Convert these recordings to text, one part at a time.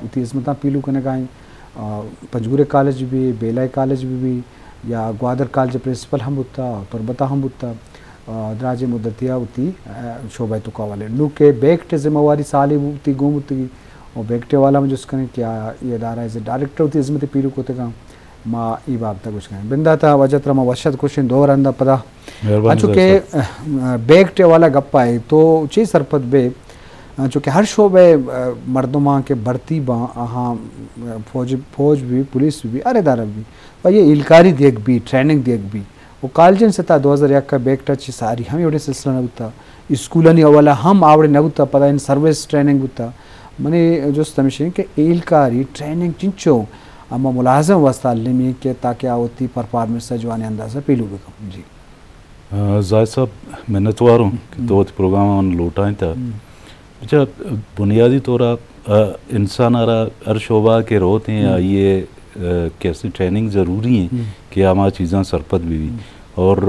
उती इस्मता पीलू कने गाई पंजगुरे कॉलेज भी बेलाई कॉलेज भी या ग्वादर कॉलेज प्रिंसिपल हम बुत्ता तुरबता हम बुत्ता द्राजे मुद्दतिया उती शोभा तो कावाले नू के बेक्ट जिम्मेवारी साली उती गुम उती और बेक्टे वाला में जिसकने क्या ये दारा एज डायरेक्टर उती इस्मत पीलू को तेगा माँ ई बाब तक कुछ कहें बिंदा था वजह तरा माँ वशत क्वेश्चन दो रंदा पता चूँकि बेक्टे वाला गप्पा है तो ची सरपत बे चूँकि हर शोबे मर्दमा के भर्ती बा हाँ फौज भी पुलिस भी अरे दारा भी और ये इलकारी देख भी ट्रेनिंग देख भी वो कॉलेजन से था 2001 का बेक टच सारी हम एवढे सिलसिला नव्हता स्कूलनी अवला हम आवडे नव्हता पता इन सर्विस ट्रेनिंग होता मने जो तमिशन के इलकारी ट्रेनिंग चिंचो अम्मा मुलाजम वस्ता लिमी के ताकि आवती परफॉर्मेंस जो आने अंदाजा पीलू बेकम जी जायद साहब मेहनतवार हूँ तो प्रोग्राम on लोटा था अच्छा बुनियादी तौर इंसान हर शोबा के रोते हैं ये कैसे ट्रेनिंग ज़रूरी है कि हमारी चीज़ें सरपत भी और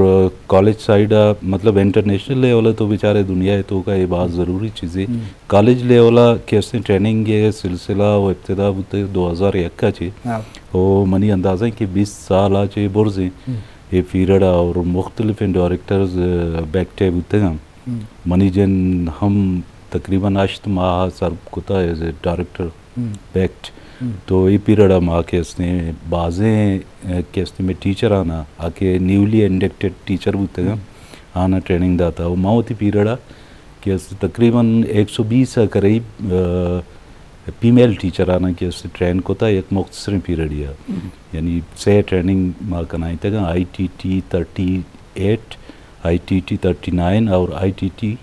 कॉलेज साइड मतलब इंटरनेशनल लेवल तो बेचारे दुनिया तो का ये बात ज़रूरी चीज़ें कॉलेज लेवल कैसे ट्रेनिंग ये सिलसिला वो इब्तदा 2001 का चे वो मनी अंदाज़ा कि 20 साल आचे बुर्ज़े ये पीरियड और मुख्तलिफ डायरेक्टर्स बैकटे बुते मनी जन हम तकरीबन 8 माह सर कुता एज ए डायरेक्टर बैक्ट तो ये पीरियड माँ के इसने बाज़े के इसने में टीचर आना आके न्यूली इंडक्टेड टीचर बुते आना ट्रेनिंग दाता वो माँ होती पीरियड के तकरीबन 120 करीब फीमेल टीचर आना के इससे ट्रेन को था एक मुख्तसर पीरियड यानी से ट्रेनिंग माँ कनाई तक ITT 38 ITT 39 और ITT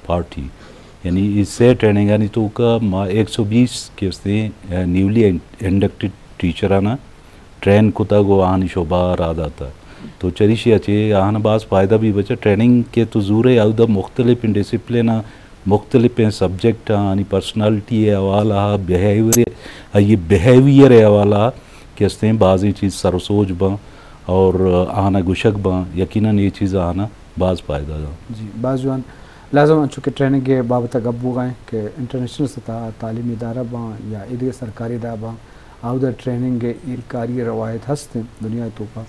40 यानी इससे ट्रेनिंग आनी तो का माँ 120 के उसने न्यूली इंडक्टेड टीचर आना ट्रेन को था वो आनी शोभा रादा था तो चरिशी अच्छे आना बास फ़ायदा भी बचा ट्रेनिंग के तो ज़रूर आउदा मुख्तलिफ डिसिप्लिन मुख्तलिफ सब्जेक्ट आनी पर्सनालिटी हवाला बिहेवियर ये बिहेवियर हवाला के उसने बाज़ी चीज़ सरसोज बा और आना गुशक बा यकीनन ये चीज़ आना बाज़ फ़ायदा जी बाज़वान लाजम चूँकि ट्रेनिंग के बाबत गब्बू गए कि इंटरनेशनल सतह तालीमी इदारा बा या इधर सरकारी इदारा बा आउदर ट्रेनिंग के इलकारी रवायत हस्ते दुनिया तो का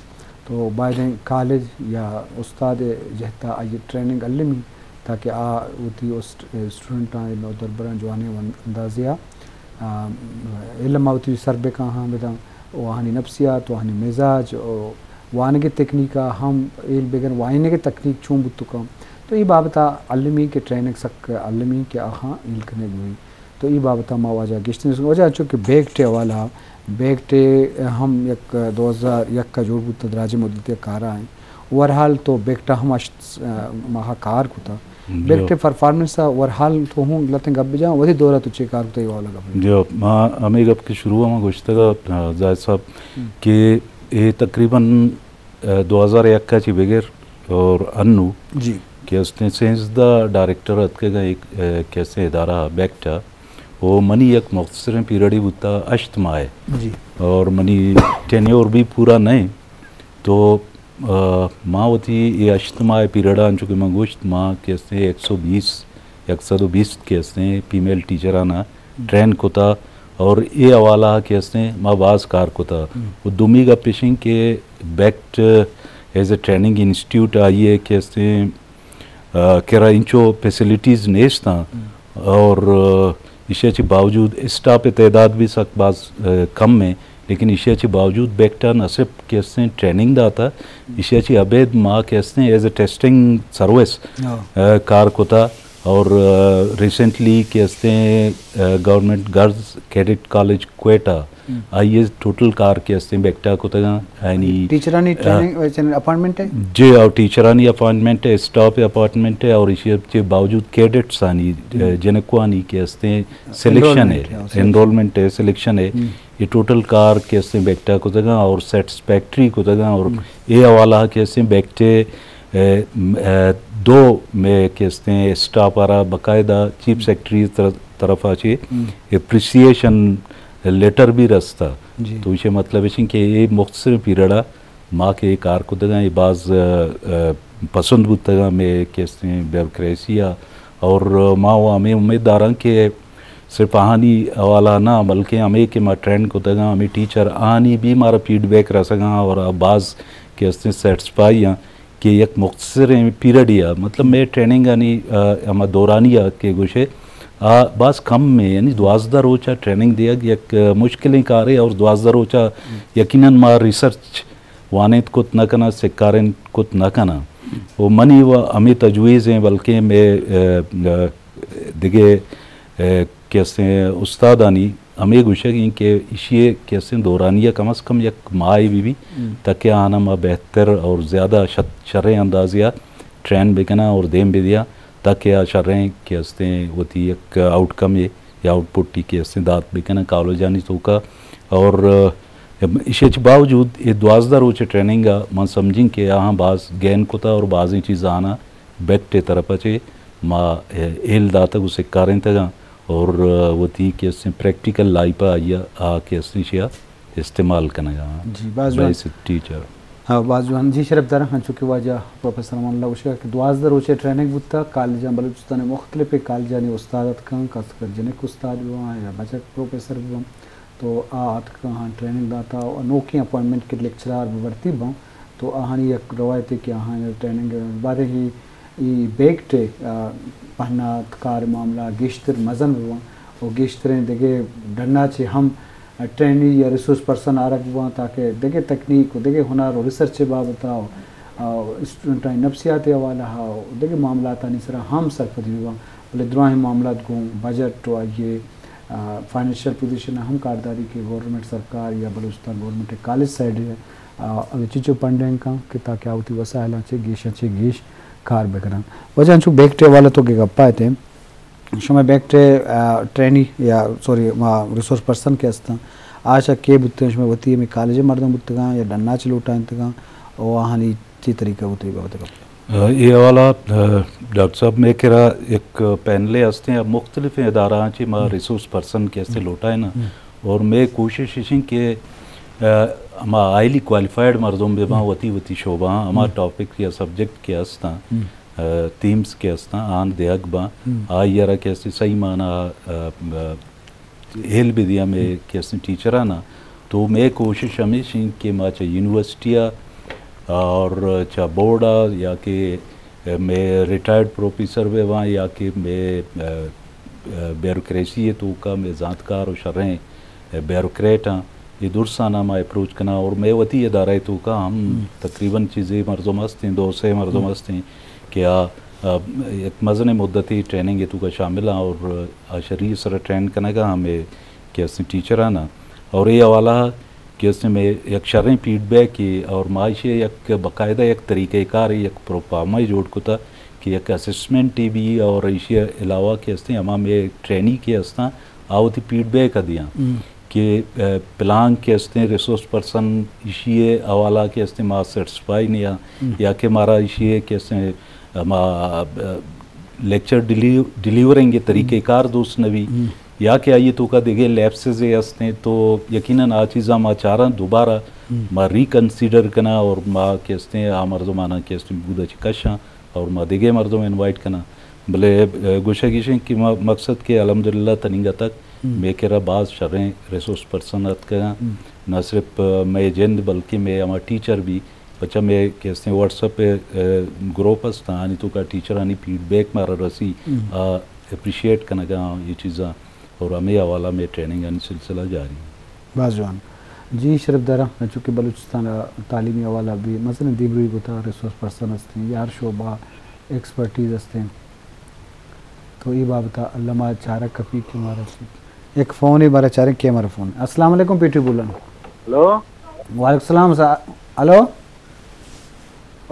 तो बाद कॉलेज या उस्ताद जहता ये ट्रेनिंग अल्लमी ताकि उती उस स्टूडेंट दरबरा जो आने अंदाजिया इल्म आवती सरबे का हाँ बेदा वहानी नफ्सियात वहानी मिजाज वाने के तकनीका हम इल बेगन वाइने के तकनीक चूँ बुतुका तो ये बाबता अल्लमी के ट्रेनिंग सक अल्लमी के हाँ इल कने हुई तो ये बाबता मावाजा गिश्त वजह चूँकि बेगटे वाला बेगटे हम एक 2001 का जोड़ बुत द्राजे मुद्दत कारा है वरहाल तो बेगटा हम महाकार को था बेगटे परफॉर्मेंस वरहाल तो हूँ लते गब जा वही दौरा तो चेकार तो ये वाला गब जो माँ हमें गब के शुरू में गुश्त का जायद साहब कि ये तकरीबन 2001 का ची बगैर और अन्नू जी कि उसने सेंस द डायरेक्टर का एक कैसे इदारा बैक्टा वो मनी एक मुख्तसर पीरियड ही बुता अश्तमा है जी और मनी टेन्योर भी पूरा नहीं तो माँ होती ये अश्तमा पीरियड आन चुके मैं गोश्त माँ कैसे 120 कैसे फीमेल टीचर आना ट्रेन को था और ये हवाला कैसे माँ बाज कार को था वो दुमी का पेशिंग के बैक्ट एज ए ट्रेनिंग इंस्टीट्यूट आइए कैसे केरा इंचो फैसिलिटीज़ नेस था और इसे बावजूद स्टाफ तादाद भी सक बाज कम में लेकिन इसे बावजूद बेक्टा न सिर्फ कैसे ट्रेनिंग दाता इसे अबेद माँ कैसे एज ए टेस्टिंग सर्विस कार को था और रिसेंटली कैसे government girls cadet college Quetta आइए टोटल कार कैसे बेक्टा को तगा यानी टीचरानी ट्रेनिंग अपॉइंटमेंट है जी और टीचरानी अपॉइंटमेंट है स्टाफ अपॉइंटमेंट है और इसके बावजूद कैडेट्स आनी जनको आनी कैसे सिलेक्शन है एनरोलमेंट है सिलेक्शन है ये टोटल कार कैसे बेक्टा को तगा और सेटिस्फैक्ट्री को तगा और ये हवाला कैसे बेक्टे 2 में कैसे स्टाफ आ रहा बाकायदा चीफ सेक्रेटरी तरफ आचे एप्रिसिएशन लेटर भी रस्ता तो इसे मतलब है कि ये मुख्तसर पीरियड माँ के कार को दगा ये बाज पसंद बुतगा में कैसे ब्यूरोक्रेसिया और माँ वो हमें उम्मीददार के सिर्फ आहानी वाला ना बल्कि हमें कि मैं ट्रेंड को तगा हमें टीचर आहानी भी हमारा फीडबैक रह सका और बाज़ के असते सेटिस्फाई हैं कि एक मुख्तसर पीरियड या मतलब मैं ट्रेनिंग यानी हम दौरानिया के गुशे बस कम में यानी 12 रोचा ट्रेनिंग दिया एक मुश्किलें कारे और 12 रोचा यकीनन मार रिसर्च वानेत कुत न करना सिक्कारें कुत न करना वो मनी व हमें तजवीज़ हैं बल्कि मैं दिगे कैसे उस्तादानी हमें गुशा कि इशिए कैसे दौरानिया कम अज़ कम एक माई भी ताकि आना मा बेहतर और ज़्यादा शर्रें अंदाज़िया ट्रेन बिकना और देम भी दिया ताकि शर्रें कैसे होती एक आउटकम ये या आउटपुट के ऐसे दात बिकना कॉलेज जानी तो का और इसे बावजूद ये 12 रोज ट्रेनिंग मैं समझें कि यहाँ बाज़ गैन कोता और बाज़ी चीज़ आना बेटे तरफ चे माँ एल दाता उसे कारें तगा और वो थी कि इससे प्रैक्टिकल लाइफ आइया के शिया इस्तेमाल करना जी बाज़ टीचर हाँ बाज़ जी शरफ दर हाँ चूँकि वाजा प्रोफेसर अमानुल्लाह उशा कि 12 रोज़ ट्रेनिंग बुता कॉलेज बलूचिस्तान मुख्तलिफ कॉलेज उस्ताद कं कसकर जनिक उस्ताद भी वहाँ या बचत प्रोफेसर भी तो आत हाँ ट्रेनिंग दाता अनोखी अपॉइंटमेंट के लेक्चरार बढ़ती बाँ तो आहानी एक रवायती कि हाँ ट्रेनिंग बारे ही बेगटे पहना कार मामला गेश्तर मज़न हुआ और गेश्तरें देखे डरना चे हम ट्रेनी या रिसोर्स पर्सन आ रहा हुआ ताकि देखे तकनीक देखे हुनर और रिसर्च बाबताओ स्टूडेंट नफ्सियाती हवाला हा देखे मामला तानी सरा हम सरफदी हुआ बोले द्रोही मामला को बजट ये फाइनेंशियल पोजीशन हम कारदारी के गवर्नमेंट सरकार या बलूचिस्तान गवर्नमेंट कॉलेज साइड है अगर चीज़ों पंडें का कि ताकि आवती वसाइल चे गेश कार बेकरान वजह चूँ बैकटे वाला तो के गप्पा थे शुमे बैकटे ट्रेनी या सॉरी रिसोर्स पर्सन के अस्ता आशा के बुत्ते शुमे वती में कॉलेज मर्दम बुत्तगा या डन्ना चलूटा इंतगा और वहाँ नी ची तरीका होती है ये वाला डॉक्टर साहब मैं कह रहा एक पैनले हंसते हैं मुख्तलिफ इदारा ची माँ रिसोर्स पर्सन कैसे लौटा है ना और मैं कोशिश इसी के हम हाईली क्वालिफाइड मर्दों बेबा वती शोबा हमारा टॉपिक या सब्जेक्ट के हस्ता थीम्स के हस्ता आन देहक बा यारा कैसे सही माना हेल भी दिया मैं कैसे टीचर आना तो मैं कोशिश हमेशा कि माँ चाहे यूनिवर्सिटियाँ और चाहे बोर्डा या कि मैं रिटायर्ड प्रोफेसर वे वहाँ या कि मैं ब्यूरोक्रेसी है तो का मैं ज़ातकार और शर्रें ब्यूरोक्रेट हाँ ये दुरसाना मैं अप्रोच करना और मैं वती इदारा तो का हम तकरीबन चीज़ें मर्ज़ों मस्त हैं 2 से मर्ज़ों मस्त हैं क्या एक मज़न मुद्दती ट्रेनिंग ये तो का शामिल हाँ और शरीर सर ट्रेन करने का हमें कैसे टीचर आना और ये हवाला कैसे में एक शर्रें फीडबैक की और माशे एक बाकायदा एक तरीक़ेकार एक प्रोग्राम जोड़ को था कि एक असेसमेंट टी भी और इसी अलावा कैसे हमारा में ट्रेनिंग के हस्ता आवती फीडबैक दिया कि प्लान के हस्ते रिसोर्स पर्सन इसी हवाला के हस्ते माँ सेटिस्फाई नहीं या कि हमारा इसी कैसे लेक्चर डिलीवरिंग के तरीक़ेकार दोस्त नवी या कि आइए तो का देखे लैप्सेस हंसते तो यकीनन आ चीज़ा माँ चाह रहा दोबारा माँ रिकन्सिडर करना और माँ के हस्ते आ मर्दों माना के हस्ते बुदा चिकशा और माँ देखे मर्दों में इन्वाइट करना भले गुशा गिशें कि मकसद के अल्हम्दुलिल्लाह तनिंगा तक मैं कह रहा बाज़ शर्रें रिसोर्स पर्सन का न सिर्फ मैं जिंद बल्कि मैं हमारा टीचर भी बच्चा मैं कैसे व्हाट्सएप पे ग्रुप हस्ता आनी तो का टीचर आनी फीडबैक मारा रसी अप्रिशिएट करना का ये चीज़ा और हमें हवाला में ट्रेनिंग आनी सिलसिला जारी बाजवान जी शरफ दरा चूँकि बलूचिस्तान तालीमी हवाला भी मसलन दीबरी बता रिसोर्स पर्सन हस्ते हैं यार शोबा एक्सपर्टीज़ हस्ते हैं तो ये बाबता अल्लामा चारा कपी के मारा एक फ़ोन ही बारा चारे के हमारा फ़ोन अस्सलाम वालेकुम पीटी बुलन हेलो वालेकुम सलाम हेलो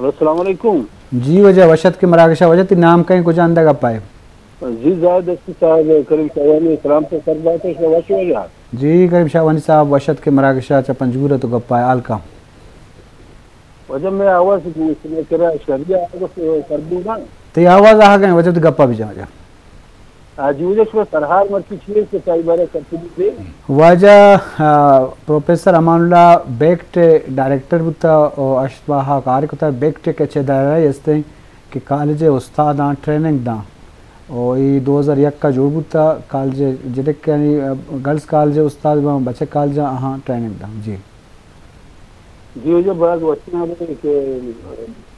अस्सलाम वालेकुम जी वजह वशत के मराकशा वजह ती नाम कहीं कुछ अंदा का पाए जी जायद साहब करीम शाहवानी सलाम से सर बात है वशो वजह जी करीम शाहवानी साहब वशत के मराकशा चा पंजूर तो गप्पा है आलका वजह मैं आवाज सुन करा शरिया कर दूंगा तो आवाज आ गए वजह तो गप्पा भी जा आज वजह से सरहार मर्ची छे से कई बार करती थी वजह प्रोफेसर अमानुल्लाह बेक्ट डायरेक्टर बुता और अशबाहा कार को था बेक्ट के छे दायरा यस्ते कि कॉलेज उस्ताद ट्रेनिंग दा और ये 2001 का जो बुता कॉलेज जेटे यानी गर्ल्स कॉलेज उस्ताद बच्चे कॉलेज हाँ ट्रेनिंग था जी जी जो बात वचना के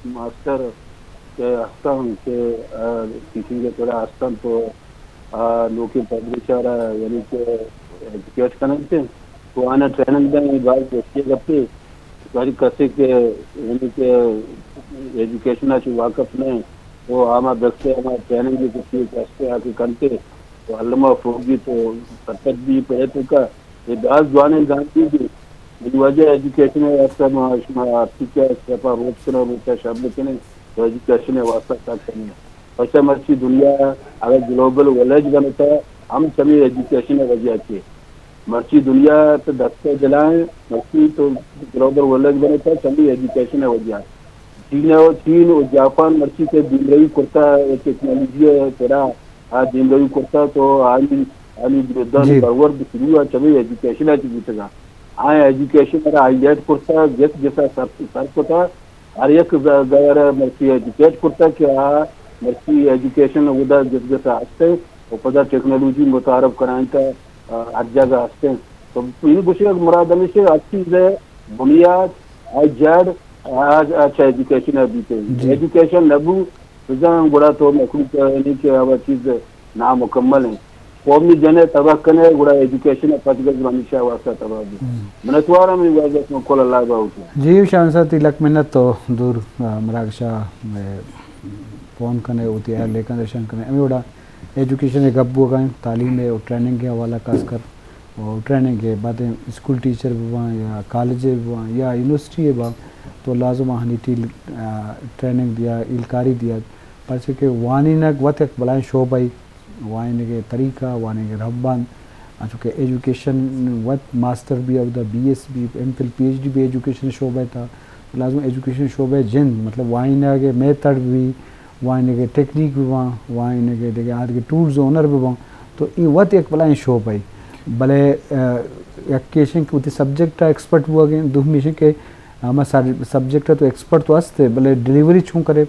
मास्टर के हस्तम के टीचिंग के थोड़ा हस्तम तो लोग पब्लिशर यानी के एजुकेट करते तो आना ट्रेनिंग दें बात बच्चे करते गाड़ी कसे के यानी के एजुकेशन अच्छी वाकफ में वो आमा बच्चे हमारे ट्रेनिंग भी कुछ कैसे आके करते तो अल्लामा फोगी तो सतत भी पढ़े तो का ये दास जवाने गांधी भी वजह एजुकेशन वास्ता आपकी क्या सेपा रोज करना रोचा शब्द के नहीं तो एजुकेशन वास्ता क्या करना वैसे मर्ची दुनिया अगर ग्लोबल विलेज बनता है हम सभी एजुकेशन वजह के मर्ची दुनिया तो दस्ते जलाएं मर्ची तो ग्लोबल विलेज बनता है सभी एजुकेशन वजह चीन और जापान मर्ची से दिल्ली करता टेक्नोलॉजी तेरा आज दिल्ली करता तो आनी आनी दन बरवर शुरू सभी एजुकेशन जीतेगा हाँ एजुकेशन हाईलाइट करता जैसा सर करता हर एक गैर मर्सी एजुकेट करता कि हाँ मर्सी एजुकेशन उधर जैसा हंसते और पता टेक्नोलॉजी मुतारफ कराने का हर जगह हंसते तो इन कुछ मुराद से अच्छी है बुनियाद आज आज अच्छा एजुकेशन है बीते एजुकेशन नबू गुड़ा तो मखलूक यानी कि अब चीज़ नामुकम्मल है कौमी जने तबाह कने गुड़ा एजुकेशन पचगज मनीषा वास्ता तबाह भी मनतवारा में वाजत में कोला लागा होता जी शान सा तिलक मिन्नत तो दूर मरागशा फोन कने होती है लेकिन दर्शन कने अमी गुड़ा एजुकेशन एक गब्बू का तालीम है और ट्रेनिंग के हवाला खासकर और ट्रेनिंग के बाद स्कूल टीचर भी वहाँ या कॉलेज भी वहाँ या यूनिवर्सिटी है वहाँ तो लाजम हानि ट्रेनिंग दिया इलकारी दिया पर के वानी नक वत एक बलाएं शो भाई वाने के तरीका वाने के रब्बान चूँकि एजुकेशन वत मास्टर भी अब BS भी MPhil PhD भी एजुकेशन शोबे था तो लाजम एजुकेशन शोबे जिन मतलब वाइने के मेथड भी वाइने के टेक्निक भी वहाँ वाइने के देखे आज के टूल्स ओनर भी वहाँ तो ये वत एक बलाएं शो भाई भले एक्केशन के उतने सब्जेक्ट एक्सपर्ट हुआ गए दो मिशन के हमारे सब्जेक्ट तो एक्सपर्ट तो हंसते भले डिलीवरी छू करे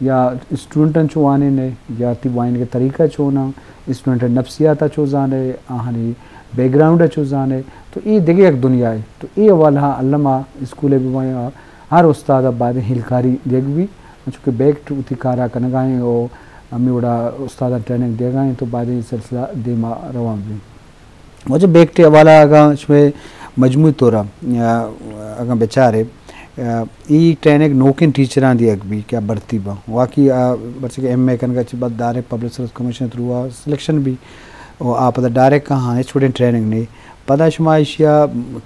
या स्टूडेंट छो आने ने या ती वाइन के तरीका छो ना स्टूडेंट नफ्सियात छो जाने आहानी बैकग्राउंड छो जाने तो ये देखिए एक दुनिया है तो ये वाला अल्लामा स्कूल भी वहाँ हर उस्ताद बाद हिलकारी देख भी चूँकि बैक टू उतिकारा कन गाएँ और अम्मी उड़ा उस्ताद ट्रेनिंग दे गए तो बाद सिलसिला देमा रवा भी मुझे बैक टे वाला अगर इसमें मजमू तौरा अगर बेचारे ई ट्रेनिंग नौकिन टीचर दी भी क्या बढ़ती बा वाकई बच्चे के MA कन का बाद direct public service commission through selection भी और आप डायरेक्ट कहाँ स्टूडेंट ट्रेनिंग नहीं पता शुमाइशिया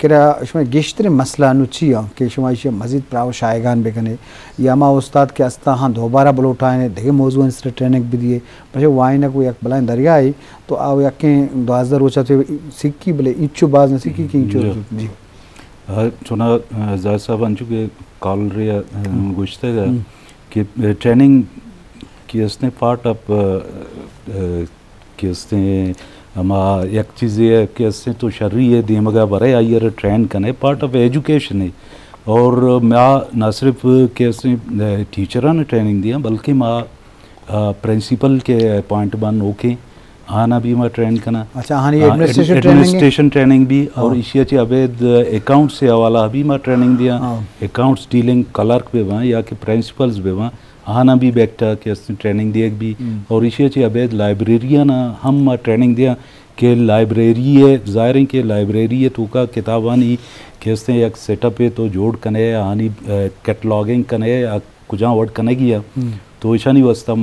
किरा शुमा गिश्तरे मसला नुचिया कि शुमाइशिया मजीद प्राव शायगान बेकने या मा उस्ताद के अस्ता हाँ दोबारा बल उठाए देखे मौजूद इस ट्रेनिंग भी दिए पर वाई ना कोई बलाएं दरिया आई तो आओ यकें 2000 रोचा थे सिक्की भले इच्चू बाज न सिक्की की इच्चू जी चुना जायद साहब अंचु के कॉल रिया गुश्ते का कि ट्रेनिंग की इसने पार्ट ऑफ कि इसने अमा एक चीज़ ये कि इसने तो शर्री है दिमागा बरे आइए ट्रेन करने पार्ट ऑफ एजुकेशन है और मैं ना सिर्फ कि इसने टीचर ने ट्रेनिंग दिया बल्कि मैं प्रिंसिपल के पॉइंट बन ओके आना भी मैं ट्रेन करना अच्छा हाँ एडमिनिस्ट्रेशन ट्रेनिंग भी और इसी चे अबेद अकाउंट से हवाला भी मैं ट्रेनिंग दिया अकाउंट्स डीलिंग क्लर्क पे वहाँ या कि प्रिंसिपल्स पे वहाँ आना भी बैठा कि ट्रेनिंग दिया भी और इसी चे अबेद लाइब्रेरियन हम ट्रेनिंग दिया कि लाइब्रेरी है ज़ाहिर के लाइब्रेरी है तो का किताबानी कैसे एक सेटअप है तो जोड़ कने हानि कैटलॉगिंग कने या कुछ वर्ड कने गया तो ईशानी वास्ता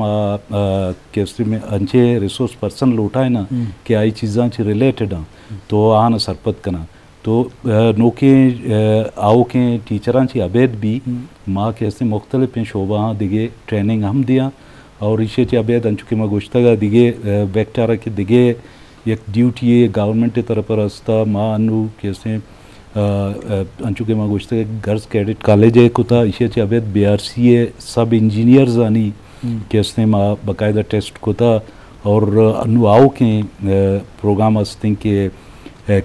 कैसे में अंचे रिसोर्स पर्सन लौटा है ना कि आई चीज़ां च रिलेटेड हाँ तो आना सरपत करना तो नौके आओ के टीचरां ची अबेद भी माँ कैसे मुख्तलिफ शोबा दिगे ट्रेनिंग हम दिया और इसे ची अबेद अंचुके माँ गुश्तगा दिगे बैक्टारा के दिगे एक ड्यूटी है गवर्नमेंट की तरफ रास्ता माँ अनु कैसे अंचुके माँ गुश्ते गर्ल्स कैडेट कॉलेज है कुता इसे चे अबेद BRC सब इंजीनियर्स आनी कैसे माँ बाकायदा टेस्ट कुता और अनुआओ के प्रोग्राम हस्ते के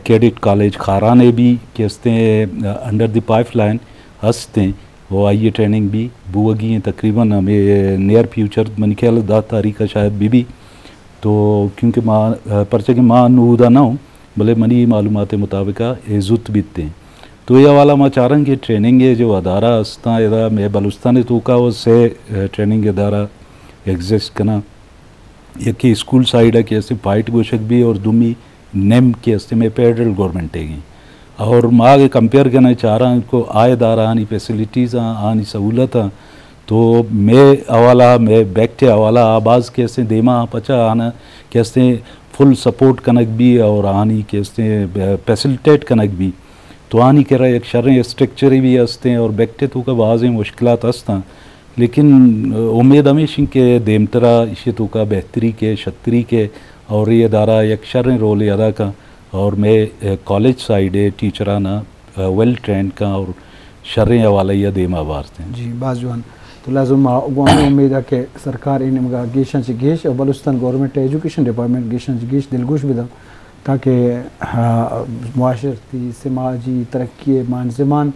कैडेट कॉलेज खाराने भी कैसे अंडर द पाइपलाइन हंसते वो आइए ट्रेनिंग भी बुआगी तकरीबन हमें नियर फ्यूचर मन ख्याल 10 तारीख का शायद भी तो क्योंकि माँ परचे की माँ नूदा ना हूँ भले मनी मालूमात मुताबिक एजुत बीतते हैं तो ये वाला माँ चारंग की ट्रेनिंग है जो अदारा अस्ता इदा मैं बलुस्तान तो का वो से ट्रेनिंग अदारा एग्जिस्ट करना यकी स्कूल साइड है कि ऐसे फाइट गोशक भी और दुमी नेम के अस्ते में फेडरल गवर्नमेंट है और माँ के कंपेयर करना चाह रहा को आयदार आनी फैसिलिटीज़ आनी सहूलत तो मैं अवाला मैं बैठे अवाला आबाज कैसे देमा पचा आना कैसे फुल सपोर्ट कनक भी और आनी कैसे फैसिलिटेट कनक भी तो आनी कह रहा एक शर्रें स्ट्रक्चर भी हंसते हैं और बैठे तो का बाज़ मुश्किलात हंसता लेकिन उम्मीद हमेशा के देमतरा इसे तो का बेहतरी के छतरी के और ये दारा एक शर्रें रोल अदा का और मैं कॉलेज साइड है टीचराना वेल ट्रेंड का और शर्रें हवाला या देमा बारते हैं जी बाजुआन तो लाजुम उम्मीद है कि सरकार इन गेशन से गेश और बलुस्तान गवर्नमेंट एजुकेशन डिपार्टमेंट गेशन से गेश दिलगोश बिदा ताकि मुआशरती समाजी तरक्की मान ज़मान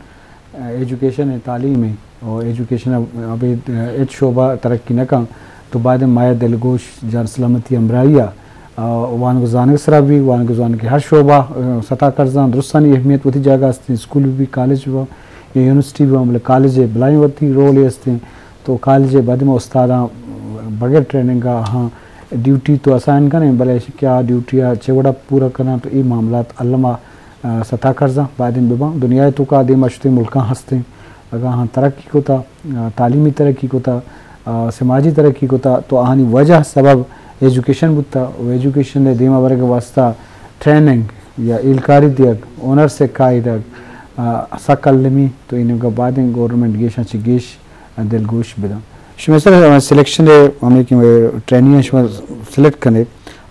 एजुकेशन है तालीम है और एजुकेशन अभी एच शोबा तरक्की न कं तो बाद माया दिलगोश जान सलामती अमराइया वान गुजान सरा भी वान गुजान के हर शोबा सता करजान दुरुस्तानी अहमियत वती जगह हस्ते स्कूल भी कॉलेज भी या यूनिवर्सिटी भी मतलब कॉलेज बलाई वती रोल हस्ते तो कॉलेज बाद में उस्ताद बगैर ट्रेनिंग का हाँ ड्यूटी तो असाइन करें भले क्या ड्यूटी चेवड़ा पूरा करना तो ये मामला अल्लामा सता करजा बाद में बिबा दुनिया तो का दे मशते मुल्क हंसते अगर हाँ तरक्की को था तालीमी तरक्की को था समाजी तरक्की को था तो आनी वजह सबब एजुकेशन बुता वो एजुकेशन ने दीमा वर्ग वास्ता ट्रेनिंग या इलकारी दियक ओनर से कायदक सकलमी तो इनका बाद में गवर्नमेंट गेश अच्छी गेश दिल गोश बिदा शुमेसर सिलेक्शन हमें कि ट्रेनिंग सिलेक्ट करने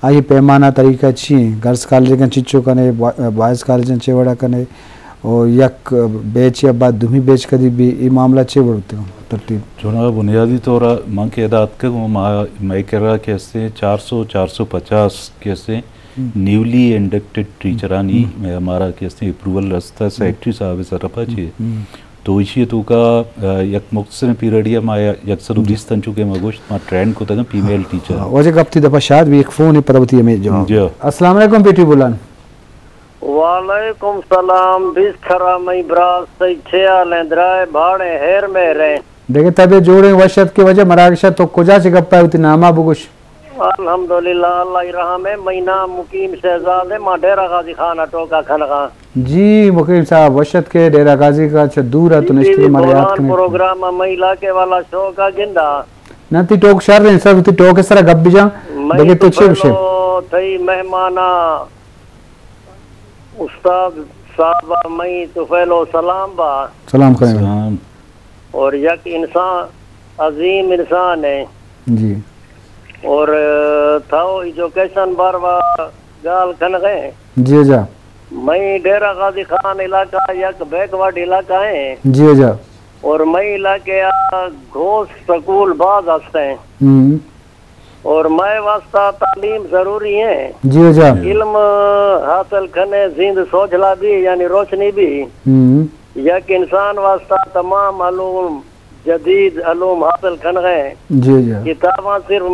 आइए पैमाना तरीका अच्छी गर्ल्स कॉलेज का चिच्चो करने बॉयज़ कॉलेज चेवड़ा करने और यक बेच या बाद दुमी बेच कदी भी ये मामला चेवड़ते हो तरतीब जो बुनियादी तौर माँ के अदात का मैं कह रहा कैसे 400-450 कैसे न्यूली इंडक्टेड टीचरानी में हमारा कैसे अप्रूवल रास्ता सेक्रेटरी साहब सरपा चाहिए तो इसी तो का एक मुख्तसर पीरियड या माया अक्सर उदिस तंचु के मगोश्त मा ट्रेंड को तक फीमेल टीचर वजह कब दफा शायद भी एक फ़ोन है पदवती में जो अस्सलाम वालेकुम बेटी बुलान वालेकुम सलाम बिस खरा मई ब्रास सही छया लेंद्राए भाड़े हेर में रहे देखे तबे जोड़े वशत की वजह मराकशा तो कुजा से गप्पा होती नामा बुगुश अल्हम्दुलिल्लाह अल्लाह रहा में महीना मुकीम शहजादे मा डेरा गाजी खाना टोका खनगा जी मुकीम साहब वशत के डेरा गाजी का दूर है तो निश्चित मर्यादा करने प्रोग्राम महिला के वाला शो का गिंदा नती टोक शर रे सब ती टोक सरा गब्बी जा देखे तो छे थई मेहमाना उस्ताद साहब मई तो फैलो सलाम बा सलाम करें और यक इंसान अजीम इंसान है जी और थाओ एजुकेशन बारवा गाल खन गए जी जा मई डेरा गाजी खान इलाका यक बैकवर्ड इलाका है जी जा और मई इलाके घोष स्कूल बाज हंसते हैं और मैं वास्ता तालीम जरूरी है जी जा इल्म हासिल करने जिंद सोचला भी यानी रोशनी भी यक इंसान वास्ता तमाम अलूम जदीद अलूम हासिल कर गए जी जी किताबा सिर्फ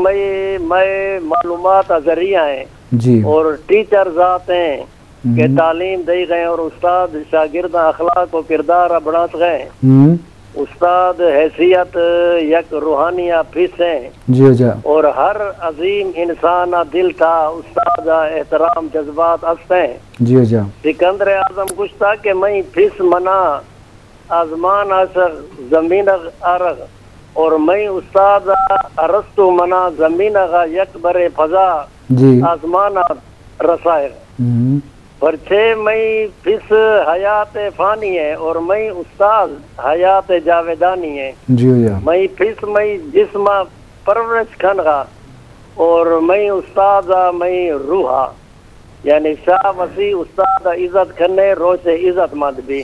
मैं मालूमात जरिया है जी और टीचर जात हैं के तालीम दे गए और उस्ताद शागिर्द अखलाक और किरदार बढ़ात गए उस्ताद हैसियत यक रूहानी फिस है जी जी और हर अजीम इंसान दिल था उस्ताद एहतराम जज्बात हंसते हैं जी जी सिकंदर आजम कुछ था कि मैं फिस मना आजमान असर जमीन अरग और मैं उस्ताद अरस्तु मना जमीन यक बरे फजा जी आसमान रसाय पर छे मैं फिस हयात फानी है और मैं उस्ताद हयात जावेदानी है जी जी मैं फिस मैं जिस्म परवरिश खनगा और मैं उस्ताद मैं रूहा यानी शाह वसी उस्ताद इज्जत करने रोशे इज्जत मंद भी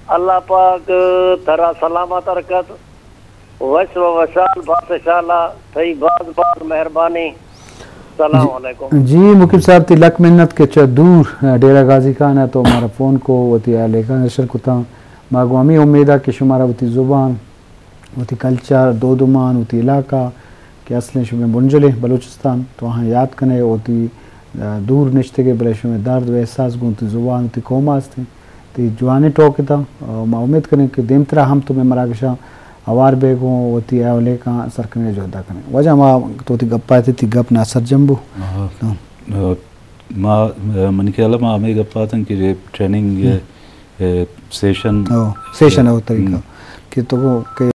अल्लाह पाक थरा सलामत रकत वश व वशाल बादशाला थई बाज बाज मेहरबानी सलाम अलैकुम जी मुकीम साहब ती लक मिन्नत के च दूर डेरा गाजी खान है तो हमारा फ़ोन को वती लेखा नशर कुता मागवामी उम्मीद है कि शुमारा वती ज़ुबान वती कल्चर दो दुमान वती इलाका कि असलें शुमे बुंजले बलूचिस्तान तो वहाँ याद कने होती दूर निश्ते के बलेशों में दर्द व एहसास गुनती जुबान ती कौमास थी ती जुआने टोके था मैं उम्मीद करें कि देम तरह हम तुम्हें मराकशा अवार बेगों होती है वाले का सरकने जोदा करें वजह माँ तो ती गप्पा थी गप ना सर जम्बू माँ मन ख्याल माँ हमें गप्पा था कि ये ट्रेनिंग सेशन है वो तरीका कि तो वो